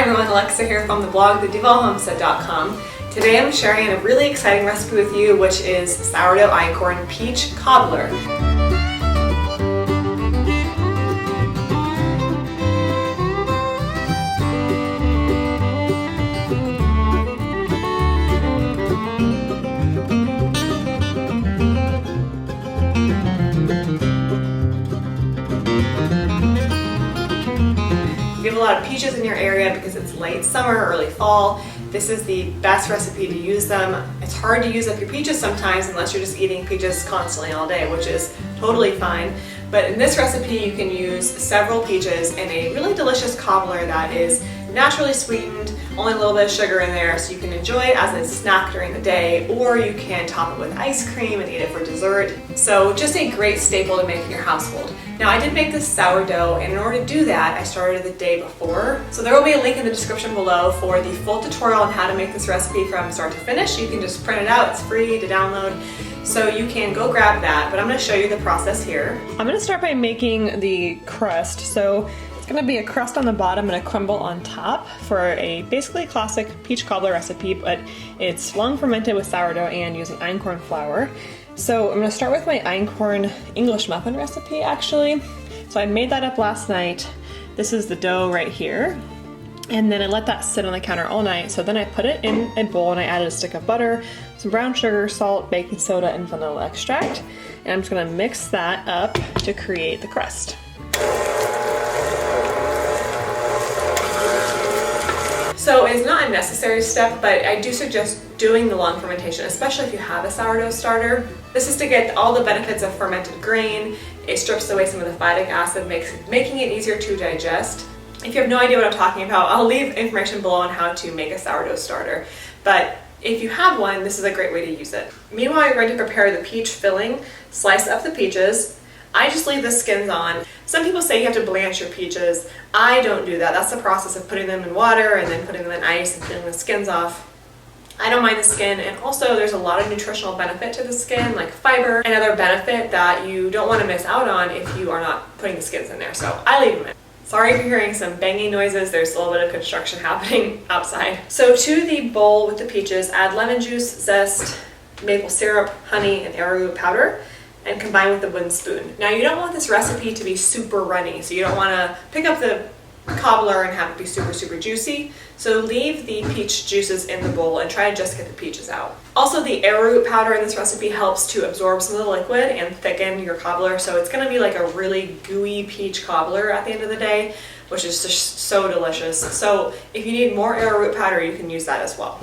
everyone, Alexa here from the blog, littttle.homestead.com. Today I'm sharing a really exciting recipe with you, which is sourdough einkorn peach cobbler. If you have a lot of peaches in your area because it's late summer, early fall, this is the best recipe to use them. It's hard to use up your peaches sometimes unless you're just eating peaches constantly all day, which is totally fine. But in this recipe you can use several peaches in a really delicious cobbler that is naturally sweetened, only a little bit of sugar in there, so you can enjoy it as a snack during the day, or you can top it with ice cream and eat it for dessert. So just a great staple to make in your household. Now I did make this sourdough, and in order to do that I started the day before. So there will be a link in the description below for the full tutorial on how to make this recipe from start to finish. You can just print it out, it's free to download. So you can go grab that, but I'm going to show you the process here. I'm going to start by making the crust. So it's going to be a crust on the bottom and a crumble on top for a basically classic peach cobbler recipe, but it's long fermented with sourdough and using einkorn flour. So I'm going to start with my einkorn English muffin recipe actually. So I made that up last night. This is the dough right here. And then I let that sit on the counter all night. So then I put it in a bowl and I added a stick of butter, some brown sugar, salt, baking soda, and vanilla extract. And I'm just going to mix that up to create the crust. So it's not a necessary step, but I do suggest doing the long fermentation, especially if you have a sourdough starter. This is to get all the benefits of fermented grain. It strips away some of the phytic acid, making it easier to digest. If you have no idea what I'm talking about, I'll leave information below on how to make a sourdough starter. But if you have one, this is a great way to use it. Meanwhile, you're going to prepare the peach filling. Slice up the peaches. I just leave the skins on. Some people say you have to blanch your peaches. I don't do that. That's the process of putting them in water and then putting them in ice and peeling the skins off. I don't mind the skin, and also there's a lot of nutritional benefit to the skin, like fiber and other benefit that you don't want to miss out on if you are not putting the skins in there. So I leave them in. Sorry if you're hearing some banging noises, there's a little bit of construction happening outside. So to the bowl with the peaches, add lemon juice, zest, maple syrup, honey, and arrowroot powder, and combine with a wooden spoon. Now you don't want this recipe to be super runny, so you don't want to pick up the cobbler and have it be super juicy. So leave the peach juices in the bowl and try to just get the peaches out. Also, the arrowroot powder in this recipe helps to absorb some of the liquid and thicken your cobbler, so it's going to be like a really gooey peach cobbler at the end of the day, which is just so delicious. So if you need more arrowroot powder, you can use that as well.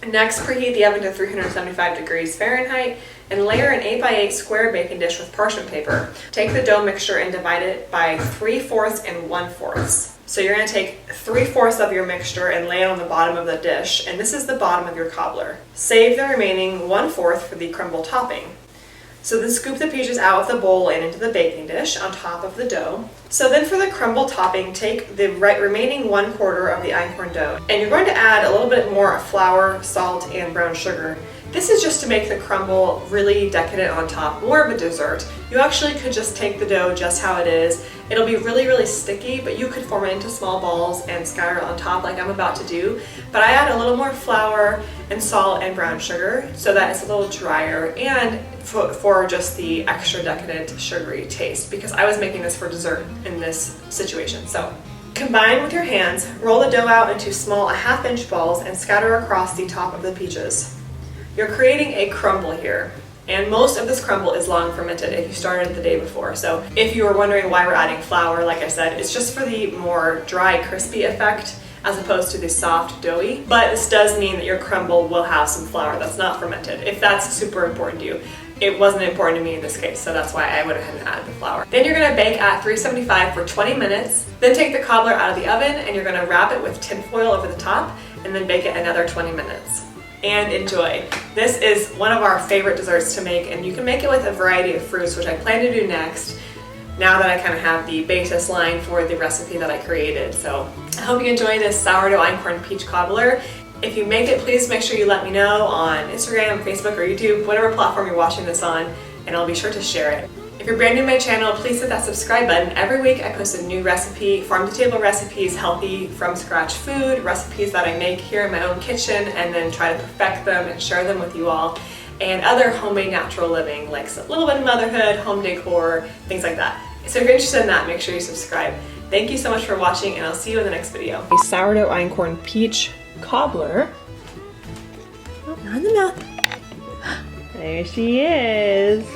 Next, preheat the oven to 375 degrees Fahrenheit and layer an 8x8 square baking dish with parchment paper. Take the dough mixture and divide it by 3/4 and 1/4. So you're going to take 3/4 of your mixture and lay it on the bottom of the dish, and this is the bottom of your cobbler. Save the remaining 1/4 for the crumble topping. So then scoop the peaches out of the bowl and into the baking dish on top of the dough. So then for the crumble topping, take the remaining 1/4 of the einkorn dough, and you're going to add a little bit more flour, salt, and brown sugar. This is just to make the crumble really decadent on top, more of a dessert. You actually could just take the dough just how it is. It'll be really sticky, but you could form it into small balls and scatter it on top like I'm about to do. But I add a little more flour and salt and brown sugar so that it's a little drier, and for just the extra decadent sugary taste, because I was making this for dessert in this situation. So combine with your hands, roll the dough out into small 1/2 inch balls and scatter across the top of the peaches. You're creating a crumble here, and most of this crumble is long fermented if you started the day before. So if you were wondering why we're adding flour, like I said, it's just for the more dry, crispy effect as opposed to the soft, doughy. But this does mean that your crumble will have some flour that's not fermented, if that's super important to you. It wasn't important to me in this case, so that's why I went ahead and added the flour. Then you're going to bake at 375 for 20 minutes. Then take the cobbler out of the oven and you're going to wrap it with tin foil over the top and then bake it another 20 minutes. And enjoy. This is one of our favorite desserts to make, and you can make it with a variety of fruits, which I plan to do next, now that I kind of have the basis line for the recipe that I created. So I hope you enjoy this sourdough einkorn peach cobbler. If you make it, please make sure you let me know on Instagram, Facebook, or YouTube, whatever platform you're watching this on, and I'll be sure to share it. If you're brand new to my channel, please hit that subscribe button. Every week I post a new recipe, farm-to-table recipes, healthy, from-scratch food, recipes that I make here in my own kitchen and then try to perfect them and share them with you all. And other homemade natural living, like a little bit of motherhood, home decor, things like that. So if you're interested in that, make sure you subscribe. Thank you so much for watching, and I'll see you in the next video. A sourdough einkorn peach cobbler. Oh, not in the mouth. There she is.